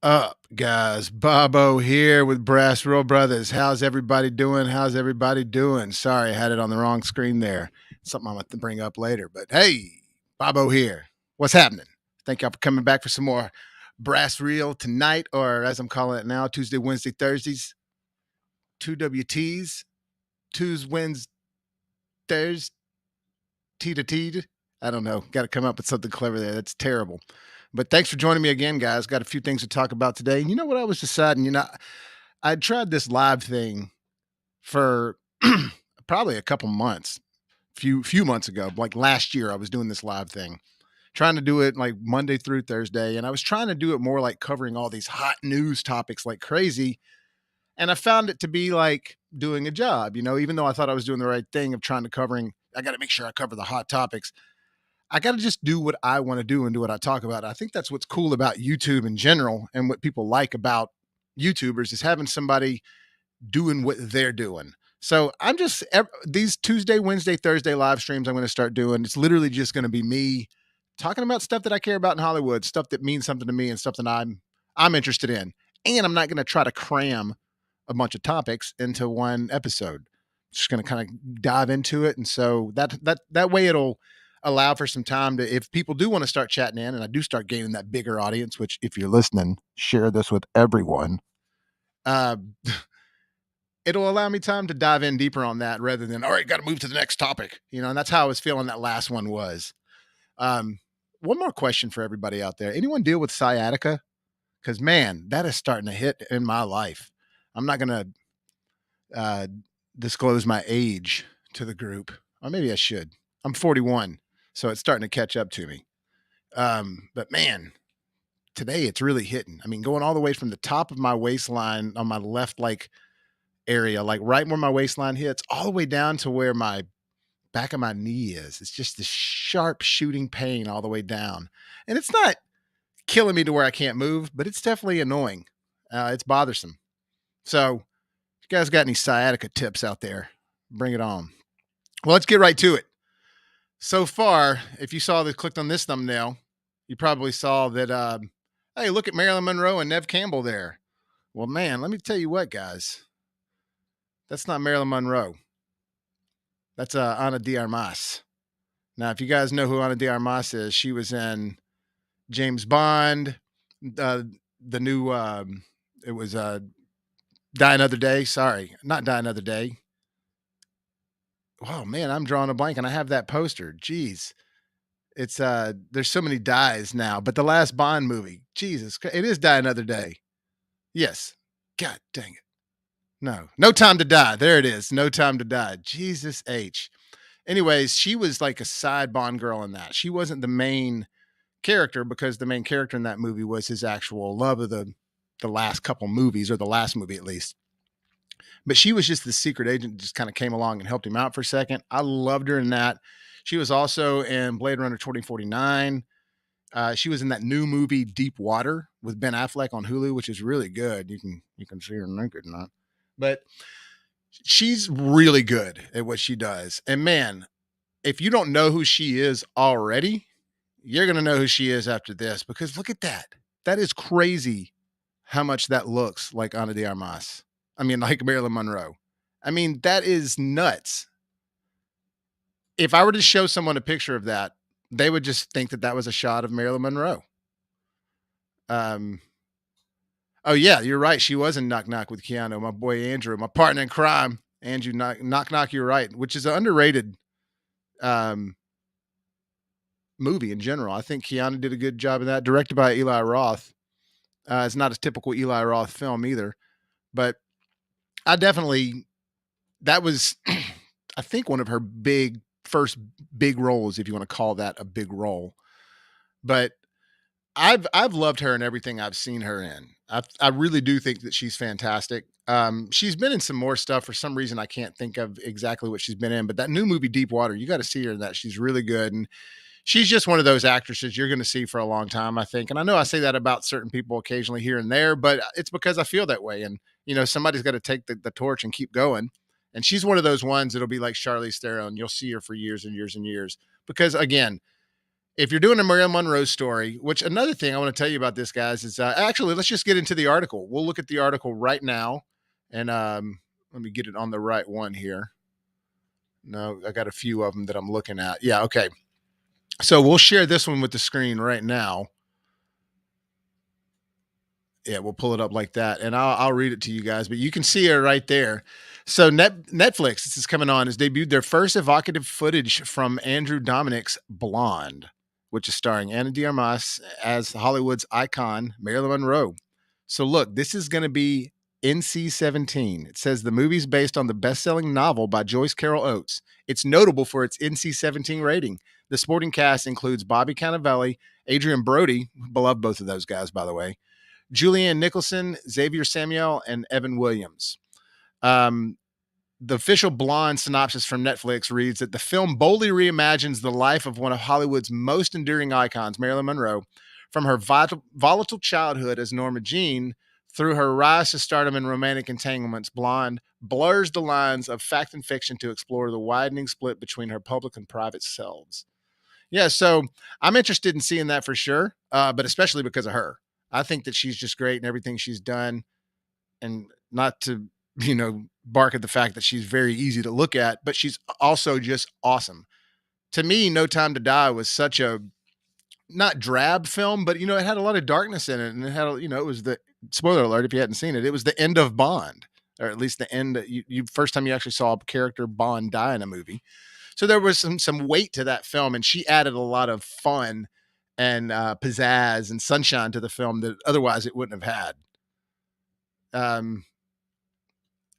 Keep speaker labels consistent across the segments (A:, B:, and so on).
A: Up, guys? Bobo here with BrassReel Brothers. How's everybody doing? How's everybody doing? Sorry, I had it on the wrong screen there. Something I'm going to bring up later. But hey, Bobo here. What's happening? Thank y'all for coming back for some more Brass Reel tonight, or as I'm calling it now, Tuesday, Wednesday, Thursdays, two WTs, twos, wins, Thursdays, T to T. I don't know. Got to come up with something clever there. That's terrible. But thanks for joining me again, guys. Got a few things to talk about today. And you know what I was deciding? I tried this live thing for probably a couple months, few months ago, like last year. I was doing this live thing, trying to do it like Monday through Thursday, and I was trying to do it more like covering all these hot news topics like crazy. And I found it to be like doing a job, even though I thought I was doing the right thing of trying to covering. I got to make sure I cover the hot topics. I got to just do what I want to do and do what I talk about. I think that's what's cool about YouTube in general, and what people like about YouTubers is having somebody doing what they're doing. So I'm just these Tuesday, Wednesday, Thursday live streams I'm going to start doing. It's literally just going to be me talking about stuff that I care about in Hollywood, stuff that means something to me, and stuff that I'm interested in. And I'm not going to try to cram a bunch of topics into one episode. Just going to kind of dive into it, and so that way it'll allow for some time to, if people do want to start chatting in, and I do start gaining that bigger audience. Which, if you're listening, share this with everyone. Uh, it'll allow me time to dive in deeper on that rather than, all right, got to move to the next topic, and that's how I was feeling that last one was. Um, one more question for everybody out there. Anyone deal with sciatica? Because, man, that is starting to hit in my life. I'm not going to uh, disclose my age to the group, or maybe I should. I'm 41, so it's starting to catch up to me. But man, today it's really hitting. I mean, going all the way from the top of my waistline on my left, like area, like right where my waistline hits, all the way down to where my back of my knee is. It's just this sharp shooting pain all the way down. And it's not killing me to where I can't move, but it's definitely annoying. It's bothersome. So, if you guys got any sciatica tips out there, bring it on. Well, let's get right to it. So far, if you saw that, clicked on this thumbnail, you probably saw that, hey, look at Marilyn Monroe and Neve Campbell there. Well, man, let me tell you what, guys. That's not Marilyn Monroe. That's Ana de Armas. Now, if you guys know who Ana de Armas is, she was in James Bond, the new, it was Die Another Day. Sorry, not Die Another Day. Oh, man, I'm drawing a blank, and I have that poster. Jeez. It's there's so many dies now, but the last Bond movie, Jesus, it is Die Another Day. Yes. God dang it. No Time to Die. There it is. No Time to Die. Jesus H. Anyways, she was like a side Bond girl in that. She wasn't the main character, because the main character in that movie was his actual love of the last couple movies, or the last movie at least. But she was just the secret agent that just kind of came along and helped him out for a second. I loved her in that. She was also in Blade Runner 2049. She was in that new movie Deep Water with Ben Affleck on Hulu, which is really good. You can see her naked, not, but she's really good at what she does. And man, if you don't know who she is already, you're gonna know who she is after this, because look at that. That is crazy how much that looks like Ana de Armas. I mean, like Marilyn Monroe. I mean, that is nuts. If I were to show someone a picture of that, they would just think that that was a shot of Marilyn Monroe. Um, oh yeah, you're right. She was in Knock Knock with Keanu, my boy Andrew, my partner in crime. Andrew, Knock Knock. You're right, which is an underrated um, movie in general. I think Keanu did a good job of that. Directed by Eli Roth. It's not a typical Eli Roth film either, but I definitely, that was, I think, one of her first big roles, if you want to call that a big role. But I've loved her in everything I've seen her in. I really do think that she's fantastic. She's been in some more stuff. For some reason, I can't think of exactly what she's been in, but that new movie Deep Water, you got to see her in that. She's really good, and she's just one of those actresses you're going to see for a long time, I think. And I know I say that about certain people occasionally here and there, but it's because I feel that way. And somebody's got to take the torch and keep going. And she's one of those ones that'll be like Charlize Theron. You'll see her for years and years and years, because again, if you're doing a Marilyn Monroe story, which another thing I want to tell you about this, guys, is actually, let's just get into the article. We'll look at the article right now. And let me get it on the right one here. No, I got a few of them that I'm looking at. Yeah, okay. So we'll share this one with the screen right now. Yeah, we'll pull it up like that, and I'll read it to you guys, but you can see it right there. So Netflix, this is coming on, has debuted their first evocative footage from Andrew Dominik's Blonde, which is starring Anna de Armas as Hollywood's icon, Marilyn Monroe. So look, this is going to be NC-17. It says the movie's based on the best-selling novel by Joyce Carol Oates. It's notable for its NC-17 rating. The sporting cast includes Bobby Cannavale, Adrian Brody, beloved both of those guys, by the way, Julianne Nicholson, Xavier Samuel, and Evan Williams. The official Blonde synopsis from Netflix reads that the film boldly reimagines the life of one of Hollywood's most enduring icons, Marilyn Monroe, from her volatile childhood as Norma Jean through her rise to stardom and romantic entanglements. Blonde blurs the lines of fact and fiction to explore the widening split between her public and private selves. Yeah, so I'm interested in seeing that for sure, but especially because of her. I think that she's just great in everything she's done, and not to, bark at the fact that she's very easy to look at, but she's also just awesome. To me, No Time to Die was such a not drab film, but it had a lot of darkness in it, and it had, it was the spoiler alert if you hadn't seen it. It was the end of Bond, or at least the end. You first time you actually saw a character Bond die in a movie. So there was some weight to that film, and she added a lot of fun and pizzazz and sunshine to the film that otherwise it wouldn't have had.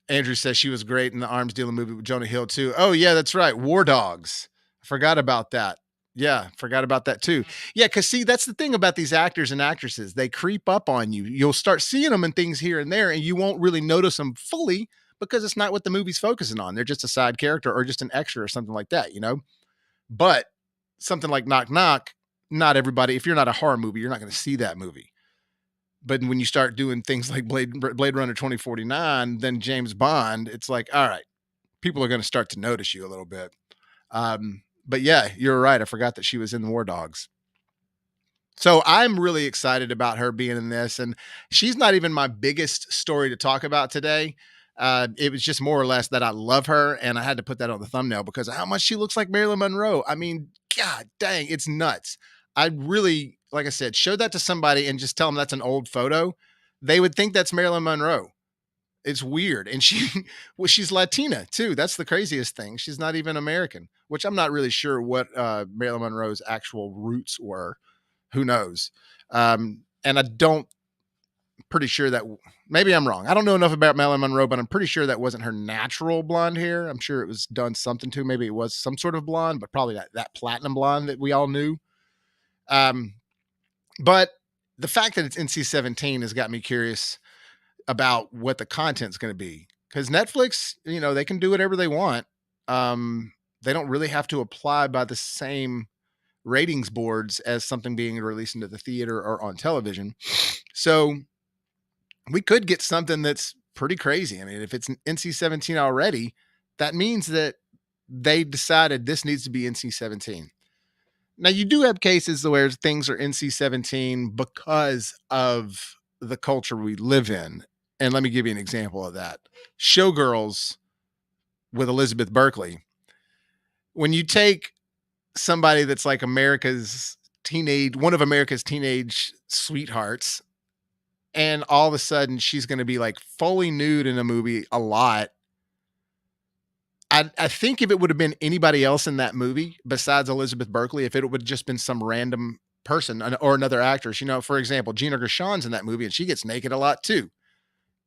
A: Andrew says she was great in the arms dealing movie with Jonah Hill too. Oh yeah, that's right. War Dogs. I forgot about that. Yeah, forgot about that too. Yeah, because see, that's the thing about these actors and actresses. They creep up on you. You'll start seeing them in things here and there, and you won't really notice them fully because it's not what the movie's focusing on. They're just a side character or just an extra or something like that, But something like Knock Knock, not everybody, if you're not a horror movie, you're not going to see that movie. But when you start doing things like Blade Runner 2049, then James Bond, it's like, all right, people are going to start to notice you a little bit. But yeah, you're right. I forgot that she was in the War Dogs. So I'm really excited about her being in this. And she's not even my biggest story to talk about today. It was just more or less that I love her, and I had to put that on the thumbnail because of how much she looks like Marilyn Monroe. I mean, God dang, it's nuts. I really, like I said, show that to somebody and just tell them that's an old photo. They would think that's Marilyn Monroe. It's weird. And she's Latina too. That's the craziest thing. She's not even American, which I'm not really sure what Marilyn Monroe's actual roots were. Who knows? And pretty sure that maybe I'm wrong. I don't know enough about Marilyn Monroe, but I'm pretty sure that wasn't her natural blonde hair. I'm sure it was done something to. Maybe it was some sort of blonde, but probably that platinum blonde that we all knew. But the fact that it's NC-17 has got me curious about what the content's going to be, because Netflix, they can do whatever they want. They don't really have to apply by the same ratings boards as something being released into the theater or on television. So we could get something that's pretty crazy. I mean, if it's NC-17 already, that means that they decided this needs to be NC-17. Now, you do have cases where things are NC-17 because of the culture we live in. And let me give you an example of that. Showgirls with Elizabeth Berkley. When you take somebody that's like one of America's teenage sweethearts, and all of a sudden she's going to be like fully nude in a movie a lot. I think if it would have been anybody else in that movie besides Elizabeth Berkley, if it would have just been some random person or another actress, for example, Gina Gershon's in that movie and she gets naked a lot too.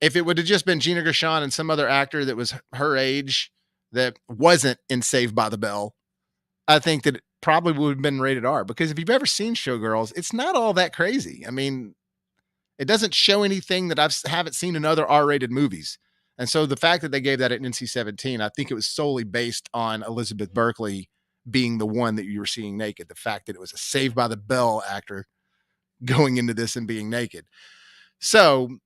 A: If it would have just been Gina Gershon and some other actor that was her age that wasn't in Saved by the Bell, I think that it probably would have been rated R, because if you've ever seen Showgirls, it's not all that crazy. I mean, it doesn't show anything that I haven't seen in other R-rated movies. And so the fact that they gave that at NC-17, I think it was solely based on Elizabeth Berkley being the one that you were seeing naked. The fact that it was a Saved by the Bell actor going into this and being naked. So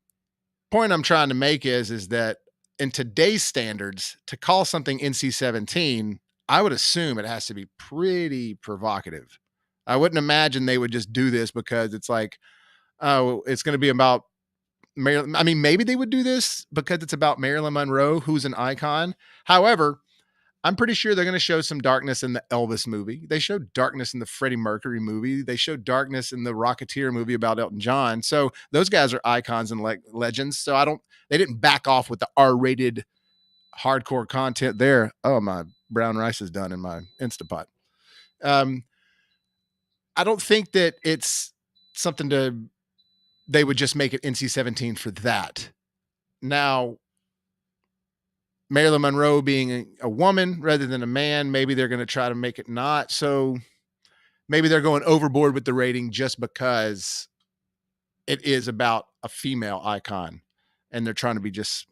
A: point I'm trying to make is that in today's standards, to call something NC-17, I would assume it has to be pretty provocative. I wouldn't imagine they would just do this because it's like, oh, it's going to be about Marilyn. I mean, maybe they would do this because it's about Marilyn Monroe, who's an icon. However, I'm pretty sure they're going to show some darkness in the Elvis movie. They showed darkness in the Freddie Mercury movie. They showed darkness in the Rocketeer movie about Elton John. So those guys are icons and legends. So they didn't back off with the R-rated hardcore content there. Oh, my brown rice is done in my Instapot. I don't think that it's something they would just make it NC-17 for that. Now, Marilyn Monroe being a woman rather than a man, maybe they're going to try to make it not. So maybe they're going overboard with the rating just because it is about a female icon. And they're trying to be just,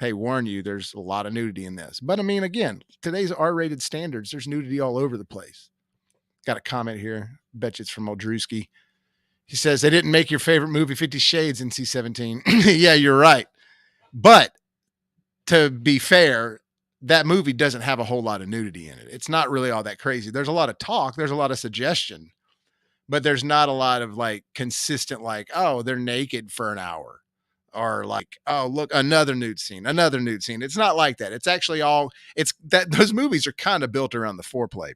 A: hey, warn you, there's a lot of nudity in this. But I mean, again, today's R-rated standards, there's nudity all over the place. Got a comment here. Bet you it's from Oldrewski. He says, they didn't make your favorite movie 50 Shades NC-17. Yeah, you're right. But to be fair, that movie doesn't have a whole lot of nudity in it. It's not really all that crazy. There's a lot of talk. There's a lot of suggestion. But there's not a lot of like consistent, like, oh, they're naked for an hour. Or like, oh, look, another nude scene. It's not like that. It's actually those movies are kind of built around the foreplay.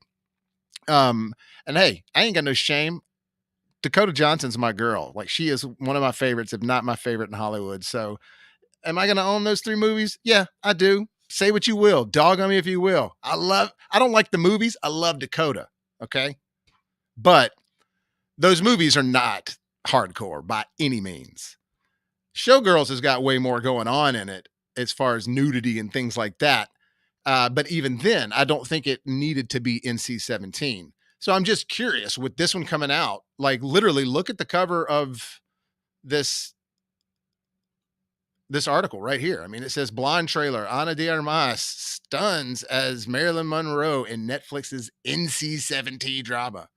A: And hey, I ain't got no shame. Dakota Johnson's my girl. Like, she is one of my favorites, if not my favorite in Hollywood. So am I going to own those 3 movies? Yeah, I do. Say what you will. Dog on me if you will. I don't like the movies. I love Dakota. Okay. But those movies are not hardcore by any means. Showgirls has got way more going on in it as far as nudity and things like that. But even then, I don't think it needed to be NC-17. So I'm just curious with this one coming out, like literally look at the cover of this article right here. I mean, it says blonde trailer, Ana de Armas stuns as Marilyn Monroe in Netflix's NC-17 drama.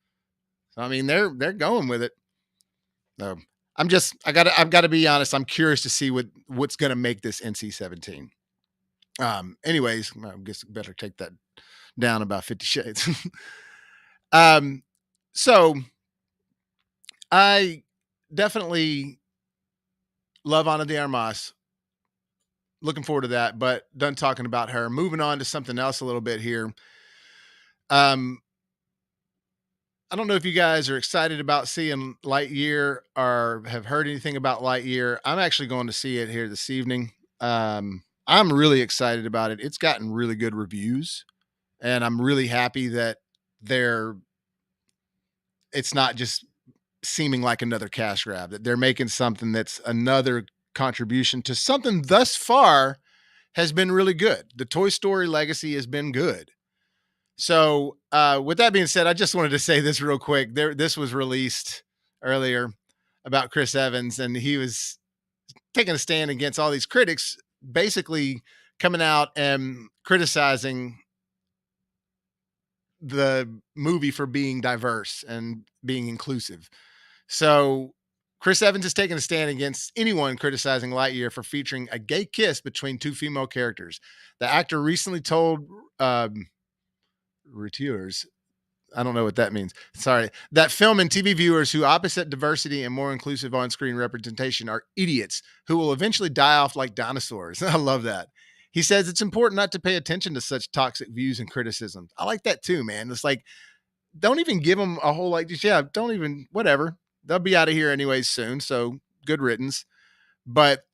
A: So, I mean, they're going with it. So I've got to be honest. I'm curious to see what's going to make this NC-17. Anyways, I guess I better take that down about 50 Shades. So I definitely love Ana de Armas. Looking forward to that, but done talking about her. Moving on to something else a little bit here. I don't know if you guys are excited about seeing Lightyear or have heard anything about Lightyear. I'm actually going to see it here this evening. I'm really excited about it. It's gotten really good reviews, and I'm really happy that it's not just seeming like another cash grab, that they're making something that's another contribution to something thus far has been really good. The Toy Story legacy has been good. So with that being said, I just wanted to say this real quick. This was released earlier about Chris Evans, and he was taking a stand against all these critics, basically coming out and criticizing the movie for being diverse and being inclusive. So Chris Evans is taking a stand against anyone criticizing Lightyear for featuring a gay kiss between 2 female characters. The actor recently told reviewers, I don't know what that means. Sorry. That film and TV viewers who opposite diversity and more inclusive on-screen representation are idiots who will eventually die off like dinosaurs. I love that. He says it's important not to pay attention to such toxic views and criticisms. I like that too, man. It's like, don't even give them a whole, like, yeah, don't even, whatever. They'll be out of here anyways soon. So good riddance. But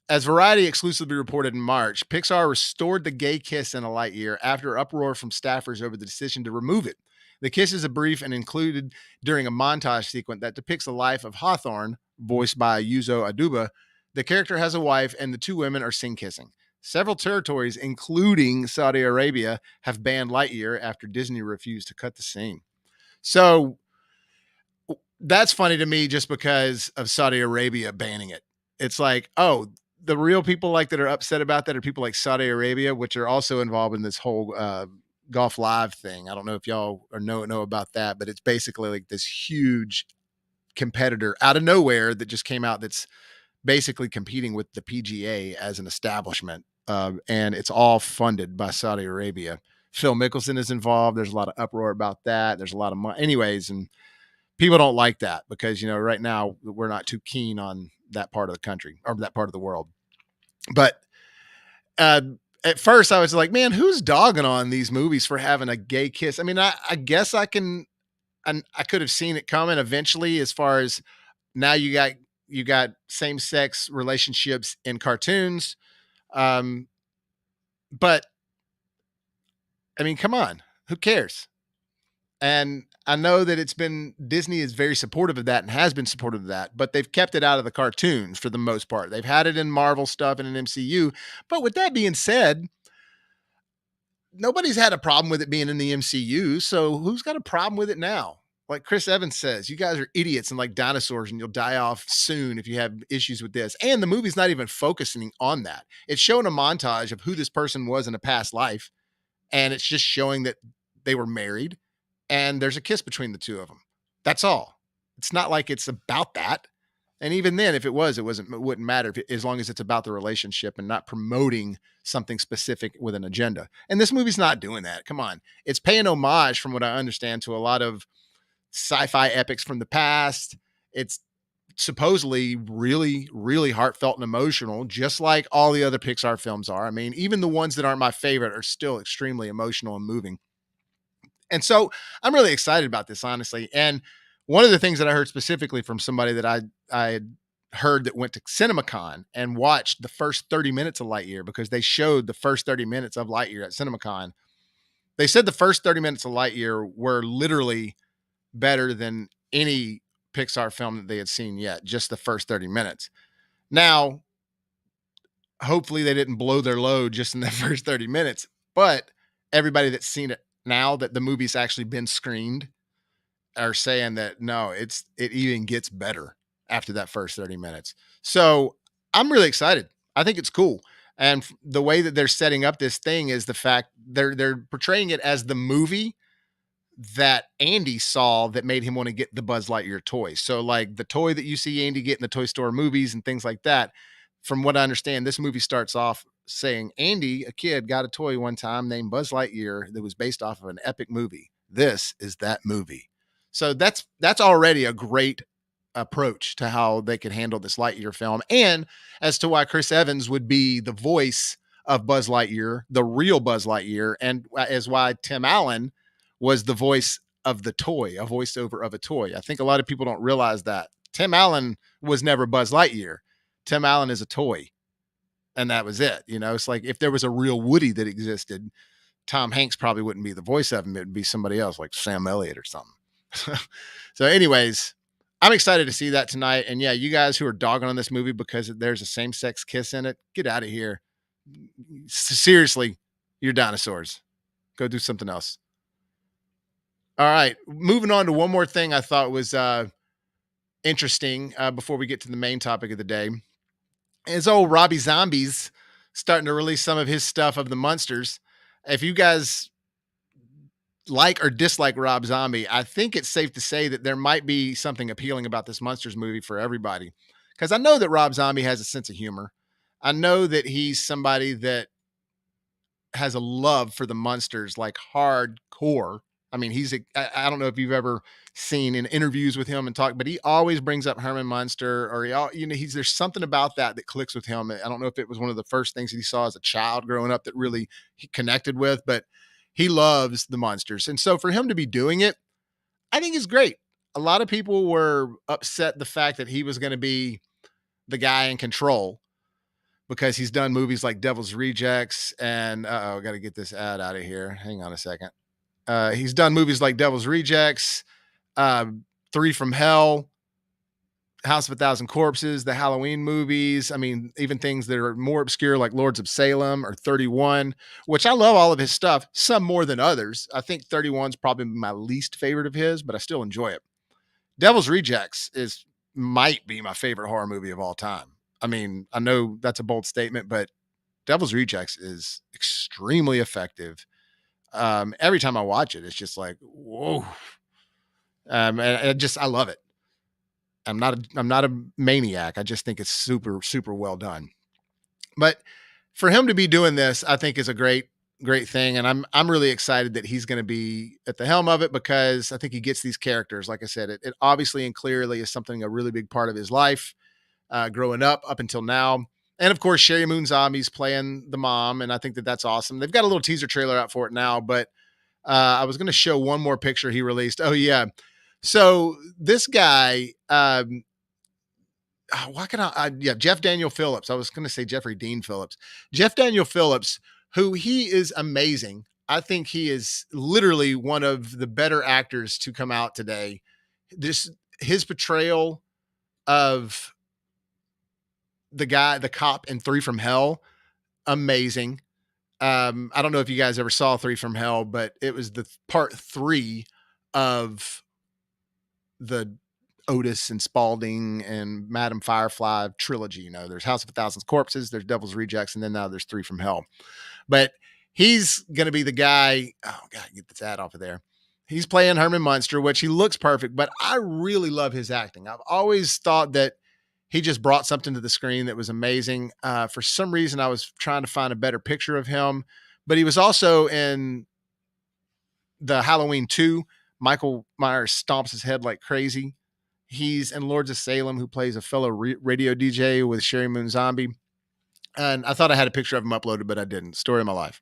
A: as Variety exclusively reported in March, Pixar restored the gay kiss in a Lightyear after uproar from staffers over the decision to remove it. The kiss is a brief and included during a montage sequence that depicts the life of Hawthorne, voiced by Yuzo Aduba. The character has a wife, and the 2 women are seen kissing. Several territories, including Saudi Arabia, have banned Lightyear after Disney refused to cut the scene. So that's funny to me just because of Saudi Arabia banning it. It's like, oh, the real people like that are upset about that are people like Saudi Arabia, which are also involved in this whole Golf Live thing. I don't know if y'all know about that, but it's basically like this huge competitor out of nowhere that just came out that's basically competing with the PGA as an establishment. And it's all funded by Saudi Arabia. Phil Mickelson is involved. There's a lot of uproar about that. There's a lot of money. Anyways, and People don't like that because, right now we're not too keen on that part of the country or that part of the world. But uh, at first I was like, man, who's dogging on these movies for having a gay kiss? I mean, I guess I could have seen it coming eventually, as far as now you got same sex relationships in cartoons. Um, but I mean, come on, who cares? And I know that Disney is very supportive of that and has been supportive of that, but they've kept it out of the cartoons for the most part. They've had it in Marvel stuff and in MCU. But with that being said, nobody's had a problem with it being in the MCU. So who's got a problem with it now? Like Chris Evans says, you guys are idiots and like dinosaurs, and you'll die off soon if you have issues with this. And the movie's not even focusing on that. It's showing a montage of who this person was in a past life, and it's just showing that they were married and there's a kiss between the two of them. That's all. It's not like it's about that. And even then, if it was, it wouldn't matter as long as it's about the relationship and not promoting something specific with an agenda. And this movie's not doing that. Come on. It's paying homage, from what I understand, to a lot of sci-fi epics from the past. It's supposedly really, really heartfelt and emotional, just like all the other Pixar films are. I mean, even the ones that aren't my favorite are still extremely emotional and moving. And so I'm really excited about this, honestly. And one of the things that I heard specifically from somebody that I had heard that went to CinemaCon and watched the first 30 minutes of Lightyear, because they showed the first 30 minutes of Lightyear at CinemaCon. They said the first 30 minutes of Lightyear were literally better than any Pixar film that they had seen yet, just the first 30 minutes. Now, hopefully they didn't blow their load just in that first 30 minutes, but everybody that's seen it now that the movie's actually been screened are saying that no, it even gets better after that first 30 minutes. So I'm really excited. I think it's cool. And the way that they're setting up this thing is the fact they're portraying it as the movie that Andy saw that made him want to get the Buzz Lightyear toy. So like the toy that you see Andy get in the Toy Story movies and things like that. From what I understand, this movie starts off saying Andy, a kid, got a toy one time named Buzz Lightyear that was based off of an epic movie. This is that movie. So that's already a great approach to how they could handle this Lightyear film, and as to why Chris Evans would be the voice of Buzz Lightyear, the real Buzz Lightyear, and as why Tim Allen was the voice of the toy, a voiceover of a toy. I think a lot of people don't realize that Tim Allen was never Buzz Lightyear. Tim Allen is a toy, and that was it. It's like if there was a real Woody that existed, Tom Hanks probably wouldn't be the voice of him. It would be somebody else, like Sam Elliott or something. So anyways, I'm excited to see that tonight. And yeah, you guys who are dogging on this movie because there's a same-sex kiss in it, get out of here. Seriously, you're dinosaurs. Go do something else. All right, moving on to one more thing I thought was interesting before we get to the main topic of the day. Is old Robbie Zombie's starting to release some of his stuff of the Munsters. If you guys like or dislike Rob Zombie, I think it's safe to say that there might be something appealing about this Munsters movie for everybody. Because I know that Rob Zombie has a sense of humor. I know that he's somebody that has a love for the Munsters, like hardcore. I mean, I don't know if you've ever seen in interviews with him and talk, but he always brings up Herman Munster, or there's something about that clicks with him. I don't know if it was one of the first things that he saw as a child growing up that really he connected with, but he loves the Munsters. And so for him to be doing it, I think is great. A lot of people were upset the fact that he was going to be the guy in control, because he's done movies like Devil's Rejects and I got to get this ad out of here. Hang on a second. He's done movies like Devil's Rejects, Three from Hell, House of a Thousand Corpses, the Halloween movies. I mean, even things that are more obscure like Lords of Salem or 31, which I love all of his stuff, some more than others. I think 31 is probably my least favorite of his, but I still enjoy it. Devil's Rejects might be my favorite horror movie of all time. I mean, I know that's a bold statement, but Devil's Rejects is extremely effective. Every time I watch it, it's just like, whoa. And I love it. I'm not a maniac. I just think it's super, super well done. But for him to be doing this, I think is a great great thing, and I'm really excited that he's going to be at the helm of it because I think he gets these characters. Like I said, it obviously and clearly is something a really big part of his life growing up until now. And of course, Sherry Moon Zombie's playing the mom, and I think that that's awesome. They've got a little teaser trailer out for it now, but I was going to show one more picture he released. Oh yeah, so this guy, why can yeah, Jeff Daniel Phillips. I was going to say Jeffrey Dean Phillips. Jeff Daniel Phillips, who he is amazing. I think he is literally one of the better actors to come out today. This his portrayal of the cop in Three from Hell, amazing. I don't know if you guys ever saw Three from Hell, but it was the part 3 of the Otis and Spaulding and Madame Firefly trilogy. You know, there's House of a Thousand Corpses, there's Devil's Rejects, and then now there's Three from Hell. But he's going to be the guy. Oh, God, get this ad off of there. He's playing Herman Munster, which he looks perfect, but I really love his acting. I've always thought that he just brought something to the screen that was amazing. For some reason, I was trying to find a better picture of him, but he was also in the Halloween 2. Michael Myers stomps his head like crazy. He's in Lords of Salem, who plays a fellow radio DJ with Sherry Moon Zombie. And I thought I had a picture of him uploaded, but I didn't. Story of my life.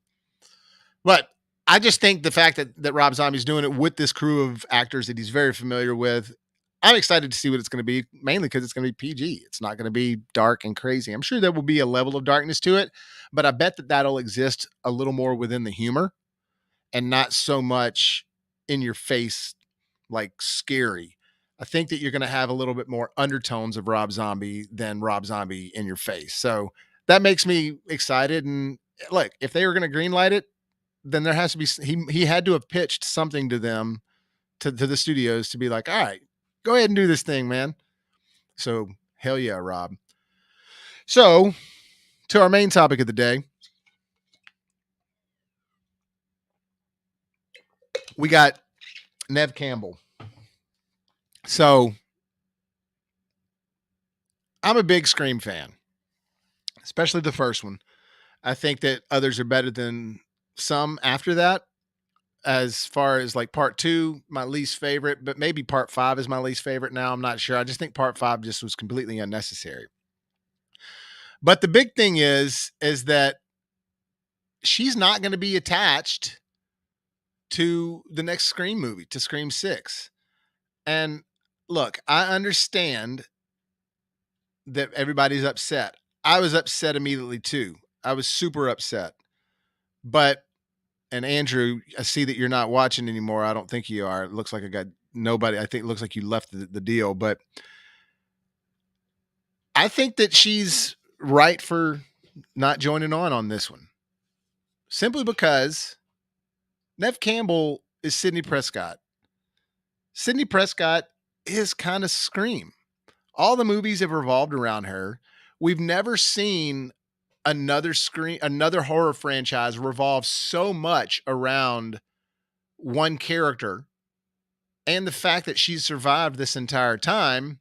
A: But I just think the fact that Rob Zombie's doing it with this crew of actors that he's very familiar with, I'm excited to see what it's going to be, mainly because it's going to be PG. It's not going to be dark and crazy. I'm sure there will be a level of darkness to it, but I bet that that'll exist a little more within the humor and not so much in your face, like scary. I think that you're going to have a little bit more undertones of Rob Zombie than Rob Zombie in your face. So that makes me excited. And look, if they were going to greenlight it, then there has to be, he had to have pitched something to them, to the studios, to be like, all right, go ahead and do this thing, man. So hell yeah, Rob. So to our main topic of the day, we got Neve Campbell. So I'm a big Scream fan, especially the first one. I think that others are better than some after that. As far as like part 2, my least favorite, but maybe part 5 is my least favorite now. I'm not sure. I just think part 5 just was completely unnecessary. But the big thing is that she's not going to be attached to the next Scream movie, to Scream 6. And look, I understand that everybody's upset. I was upset immediately too. I was super upset. But, and Andrew, I see that you're not watching anymore. I don't think you are. It looks like I got nobody. I think it looks like you left the deal. But I think that she's right for not joining on this one. Simply because Neve Campbell is Sidney Prescott. Sidney Prescott is kind of Scream. All the movies have revolved around her. We've never seen another horror franchise revolve so much around one character. And the fact that she's survived this entire time,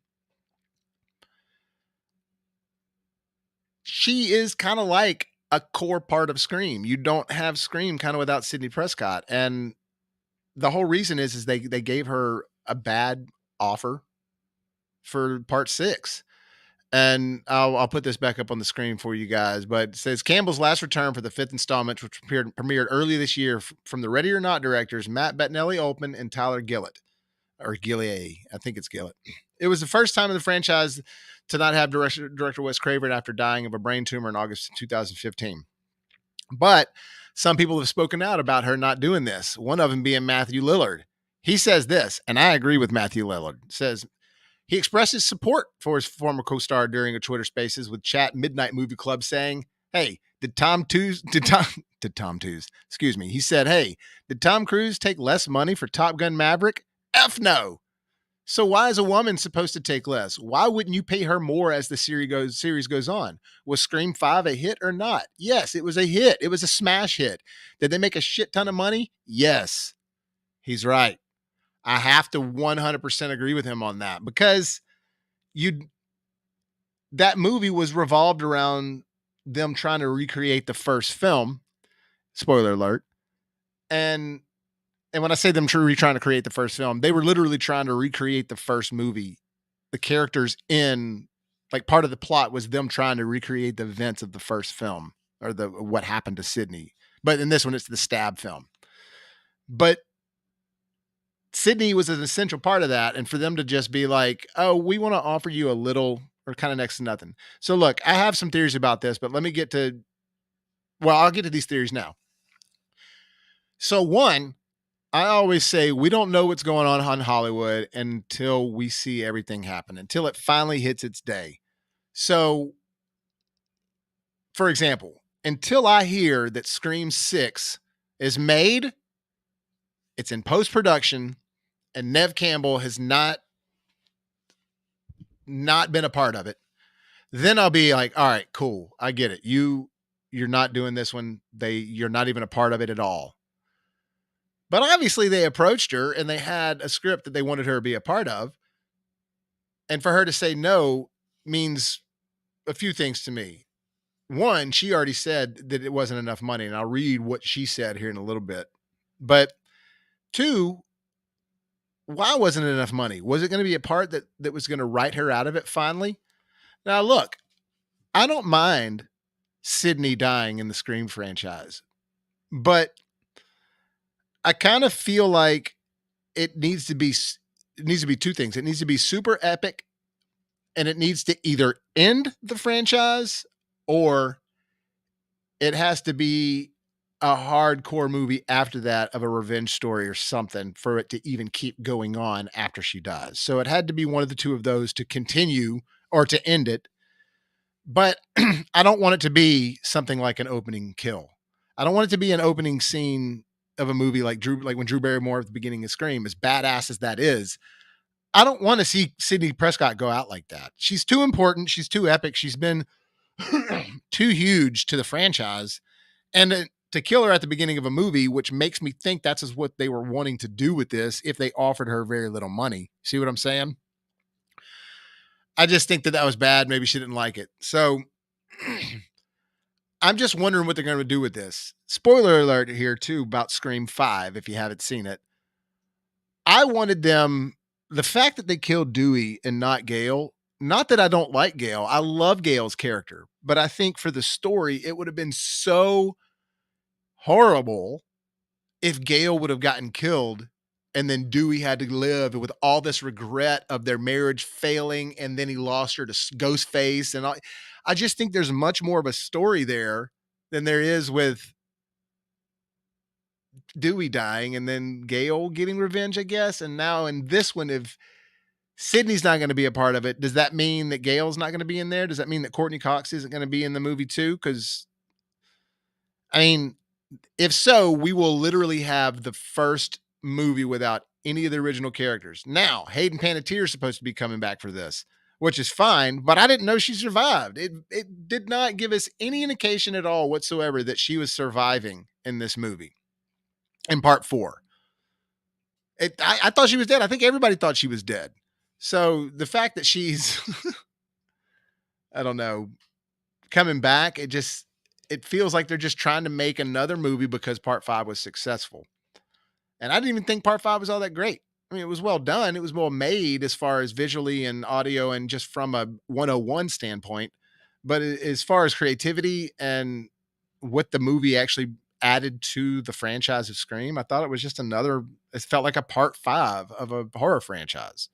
A: she is kind of like a core part of Scream. You don't have Scream kind of without Sidney Prescott. And the whole reason is they gave her a bad offer for part 6. And I'll put this back up on the screen for you guys, but it says Campbell's last return for the 5th installment, which premiered early this year from the Ready or Not directors, Matt Bettinelli-Olpin and Tyler Gillett, or Gillier. I think it's Gillett. It was the first time in the franchise to not have director Wes Craven after dying of a brain tumor in August 2015. But some people have spoken out about her not doing this. One of them being Matthew Lillard. He says this, and I agree with Matthew Lillard. Says he expressed his support for his former co-star during a Twitter Spaces with Chat Midnight Movie Club, saying, "Hey, did Tom Cruise? Excuse me." He said, "Hey, did Tom Cruise take less money for Top Gun Maverick? F no. So why is a woman supposed to take less? Why wouldn't you pay her more as the series goes on? Was Scream 5 a hit or not? Yes, it was a hit. It was a smash hit. Did they make a shit ton of money? Yes." He's right. I have to 100% agree with him on that, because that movie was revolved around them trying to recreate the first film. Spoiler alert. And when I say them truly trying to create the first film, they were literally trying to recreate the first movie. The characters in like part of the plot was them trying to recreate the events of the first film or the what happened to Sydney. But in this one, it's the stab film. But Sydney was an essential part of that. And for them to just be like, oh, we want to offer you a little or kind of next to nothing. So look, I have some theories about this, but let me get to, well, I'll get to these theories now. So one, I always say we don't know what's going on in Hollywood until we see everything happen, until it finally hits its day. So, for example, until I hear that Scream 6 is made, it's in post-production, and Neve Campbell has not been a part of it, then I'll be like, all right, cool. I get it. You're not doing this one. You're not even a part of it at all. But obviously they approached her and they had a script that they wanted her to be a part of. And for her to say no means a few things to me. One, she already said that it wasn't enough money, and I'll read what she said here in a little bit. But two, why wasn't it enough money? Was it going to be a part that was going to write her out of it finally? Now, look, I don't mind Sydney dying in the Scream franchise, but I kind of feel like it needs to be two things. It needs to be super epic, and it needs to either end the franchise or it has to be a hardcore movie after that of a revenge story or something for it to even keep going on after she dies. So it had to be one of the two of those to continue or to end it. But I don't want it to be something like an opening kill. I don't want it to be an opening scene of a movie like when Drew Barrymore at the beginning of Scream, as badass as that is. I don't want to see Sidney Prescott go out like that. She's too important. She's too epic. She's been too huge to the franchise. And to kill her at the beginning of a movie, which makes me think that's what they were wanting to do with this if they offered her very little money. See what I'm saying? I just think that was bad. Maybe she didn't like it. So I'm just wondering what they're going to do with this. Spoiler alert here too about Scream 5, if you haven't seen it. I wanted them, the fact that they killed Dewey and not Gale, not that I don't like Gale. I love Gale's character, but I think for the story, it would have been so horrible if Gale would have gotten killed and then Dewey had to live with all this regret of their marriage failing, and then he lost her to Ghostface. And I just think there's much more of a story there than there is with Dewey dying and then Gale getting revenge, I guess. And now in this one, if Sydney's not going to be a part of it, does that mean that Gale's not going to be in there? Does that mean that Courtney Cox isn't going to be in the movie too? Because, I mean, if so, we will literally have the first movie without any of the original characters. Now, Hayden Panettiere is supposed to be coming back for this, which is fine, but I didn't know she survived. It did not give us any indication at all whatsoever that she was surviving in this movie, in part 4. I thought she was dead. I think everybody thought she was dead. So the fact that she's, I don't know, coming back, it feels like they're just trying to make another movie because part 5 was successful. And I didn't even think part 5 was all that great. I mean, it was well done. It was well made as far as visually and audio and just from a 101 standpoint. But as far as creativity and what the movie actually added to the franchise of Scream, I thought it was just it felt like a part 5 of a horror franchise.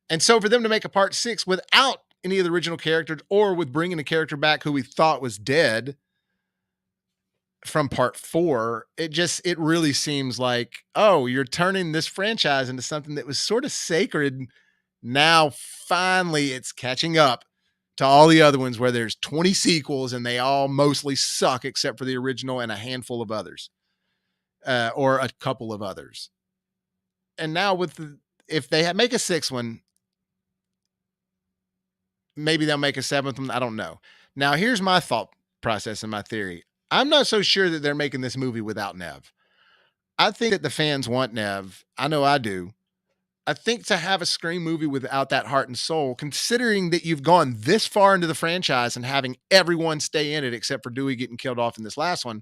A: And so for them to make a part 6 without any of the original characters or with bringing a character back who we thought was dead from part 4, it really seems like, oh, you're turning this franchise into something that was sort of sacred. Now, finally, it's catching up to all the other ones where there's 20 sequels and they all mostly suck except for the original and a handful of others, or a couple of others. And now if they make a 6th one, maybe they'll make a 7th one. I don't know. Now, here's my thought process and my theory. I'm not so sure that they're making this movie without Neve. I think that the fans want Neve. I know I do. I think to have a Scream movie without that heart and soul, considering that you've gone this far into the franchise and having everyone stay in it except for Dewey getting killed off in this last one,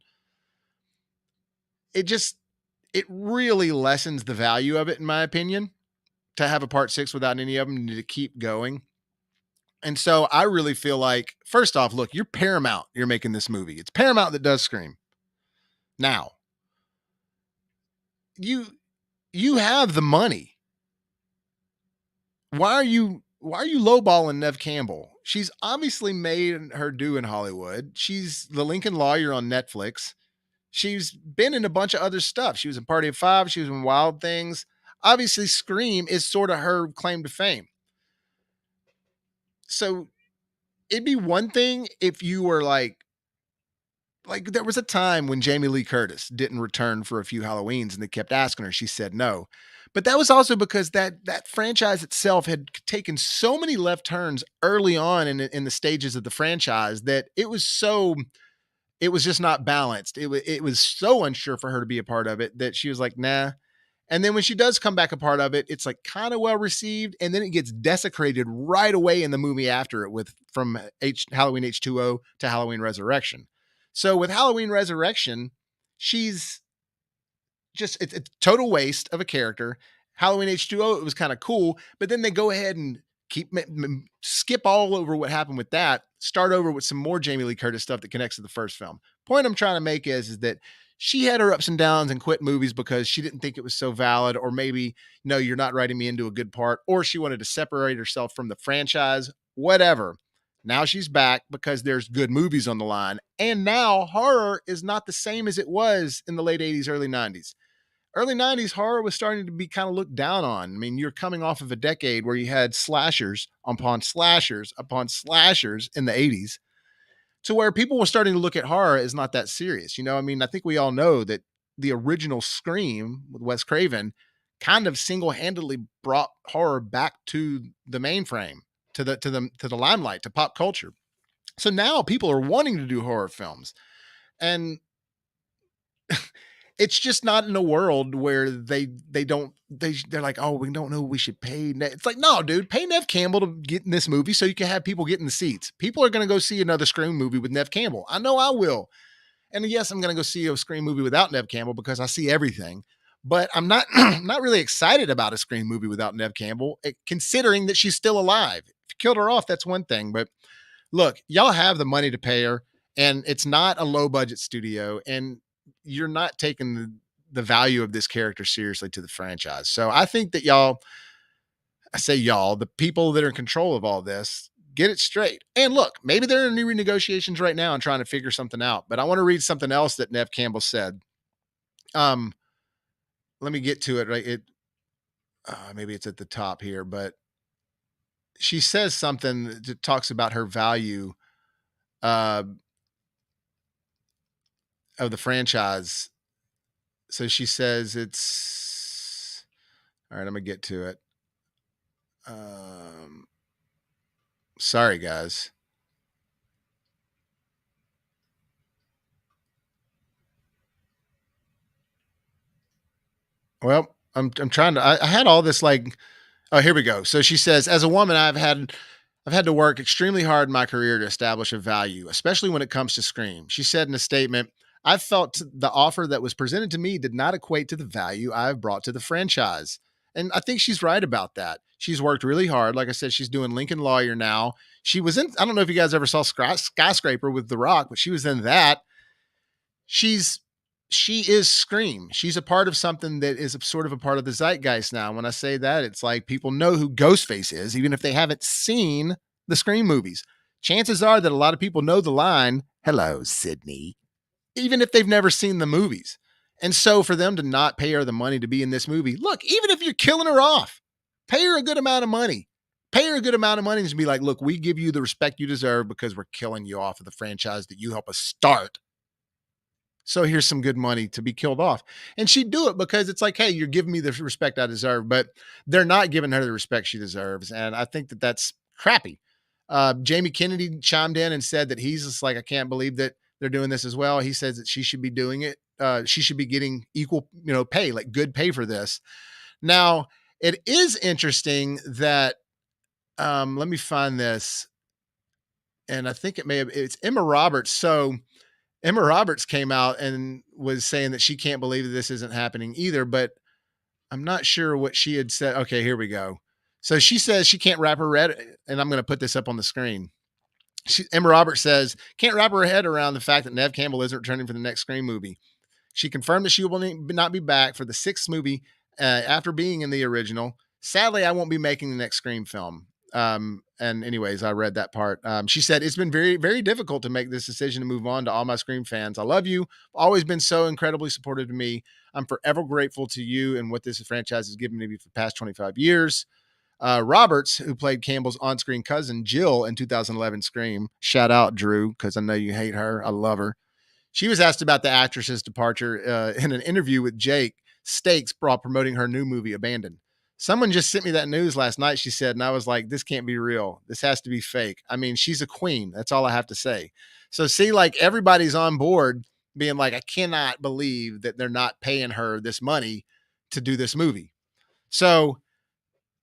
A: it just it really lessens the value of it, in my opinion, to have a part 6 without any of them, to keep going. And so I really feel like, first off, look, you're Paramount. You're making this movie. It's Paramount that does Scream. Now, you you have the money. Why are you lowballing Neve Campbell? She's obviously made her due in Hollywood. She's the Lincoln Lawyer on Netflix. She's been in a bunch of other stuff. She was in Party of Five. She was in Wild Things. Obviously, Scream is sort of her claim to fame. So it'd be one thing if you were like there was a time when Jamie Lee Curtis didn't return for a few Halloweens and they kept asking her. She said no. But that was also because that franchise itself had taken so many left turns early on in the stages of the franchise that it was just not balanced. It was so unsure for her to be a part of it that she was like, nah. And then when she does come back a part of it, it's like kind of well received, and then it gets desecrated right away in the movie after it with from Halloween H2O to Halloween Resurrection. So with Halloween Resurrection, she's just it's a total waste of a character. Halloween H2O, it was kind of cool, but then they go ahead and skip all over what happened with that, start over with some more Jamie Lee Curtis stuff that connects to the first film. Point I'm trying to make is that she had her ups and downs and quit movies because she didn't think it was so valid, or maybe, no, you're not writing me into a good part, or she wanted to separate herself from the franchise, whatever. Now she's back because there's good movies on the line. And now horror is not the same as it was in the late 80s, early 90s. Early 90s horror was starting to be kind of looked down on. I mean, you're coming off of a decade where you had slashers upon slashers upon slashers in the 80s, to where people were starting to look at horror as not that serious. I mean, I think we all know that the original Scream with Wes Craven kind of single-handedly brought horror back to the mainframe, to the limelight, to pop culture. So now people are wanting to do horror films. And it's just not in a world where they're like, oh, we don't know we should pay. It's like, no, dude, pay Neve Campbell to get in this movie so you can have people get in the seats. People are going to go see another Scream movie with Neve Campbell. I know I will. And yes, I'm going to go see a Scream movie without Neve Campbell because I see everything. But I'm not not really excited about a Scream movie without Neve Campbell, considering that she's still alive. If you killed her off, that's one thing. But look, y'all have the money to pay her, and it's not a low budget studio, and you're not taking the value of this character seriously to the franchise. So I think that I say y'all, the people that are in control of all this, get it straight. And look, maybe they're in new renegotiations right now and trying to figure something out. But I want to read something else that Neve Campbell said. Let me get to it. Right, maybe it's at the top here, but she says something that talks about her value uh, of the franchise. So she says it's all right. I'm gonna get to it. Sorry, guys. Well, I'm trying to. I had all this like. Oh, here we go. So she says, as a woman, I've had to work extremely hard in my career to establish a value, especially when it comes to Scream. She said in a statement, I felt the offer that was presented to me did not equate to the value I've brought to the franchise. And I think she's right about that. She's worked really hard. Like I said, she's doing Lincoln Lawyer now. She was in, I don't know if you guys ever saw Skyscraper with The Rock, but she was in that. She's she is Scream. She's a part of something that is sort of a part of the zeitgeist now. When I say that, it's like people know who Ghostface is, even if they haven't seen the Scream movies. Chances are that a lot of people know the line, "Hello, Sydney," even if they've never seen the movies. And so for them to not pay her the money to be in this movie, look, even if you're killing her off, pay her a good amount of money. Pay her a good amount of money and just be like, look, we give you the respect you deserve because we're killing you off of the franchise that you help us start. So here's some good money to be killed off. And she'd do it because it's like, hey, you're giving me the respect I deserve, but they're not giving her the respect she deserves. And I think that that's crappy. Jamie Kennedy chimed in and said that he's just like, I can't believe that they're doing this as well. He says that she should be doing it. She should be getting equal, pay, like good pay for this. Now, it is interesting that, let me find this. And I think it's Emma Roberts. So Emma Roberts came out and was saying that she can't believe that this isn't happening either, but I'm not sure what she had said. Okay, here we go. So she says she can't wrap her head, and I'm going to put this up on the screen. Emma Roberts says, can't wrap her head around the fact that Neve Campbell isn't returning for the next Scream movie. She confirmed that she will not be back for the sixth movie after being in the original. Sadly, I won't be making the next Scream film. And anyways, I read that part. She said, it's been very, very difficult to make this decision to move on. To all my Scream fans, I love you. Always been so incredibly supportive to me. I'm forever grateful to you and what this franchise has given me for the past 25 years. Roberts, who played Campbell's on-screen cousin Jill in 2011 Scream, shout out Drew, because I know you hate her. I love her. She was asked about the actress's departure in an interview with Jake Stakes while promoting her new movie, Abandoned. Someone just sent me that news last night, she said, and I was like, this can't be real. This has to be fake. I mean, she's a queen. That's all I have to say. So see, like, everybody's on board being like, I cannot believe that they're not paying her this money to do this movie. So,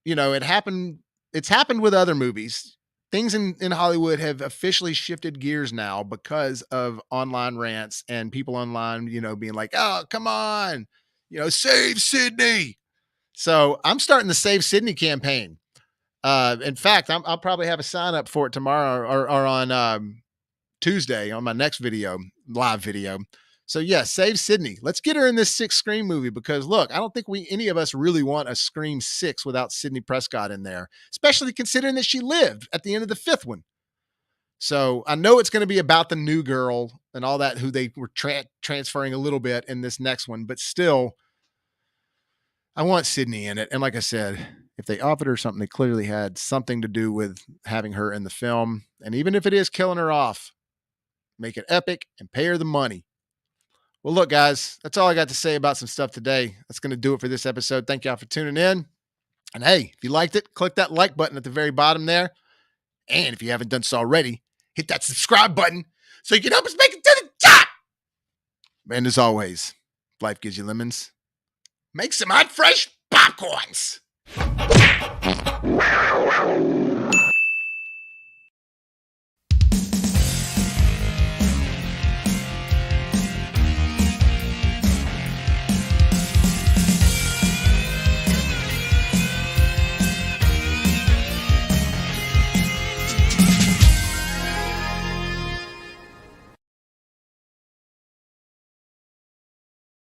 A: you know, it's happened with other movies. Things in Hollywood have officially shifted gears now because of online rants and people online, you know, being like, oh, come on, you know, save Sydney. So I'm starting the Save Sydney campaign. In fact, I'll probably have a sign up for it tomorrow or on Tuesday on my next live video. So yeah, Save Sydney. Let's get her in this sixth Scream movie because look, I don't think any of us really want a Scream 6 without Sidney Prescott in there, especially considering that she lived at the end of the fifth one. So I know it's going to be about the new girl and all that, who they were transferring a little bit in this next one, but still, I want Sydney in it. And like I said, if they offered her something, they clearly had something to do with having her in the film. And even if it is killing her off, make it epic and pay her the money. Well, look, guys, that's all I got to say about some stuff today. That's going to do it for this episode. Thank y'all for tuning in. And hey, if you liked it, click that like button at the very bottom there. And if you haven't done so already, hit that subscribe button so you can help us make it to the top. And as always, if life gives you lemons, make some hot, fresh popcorns.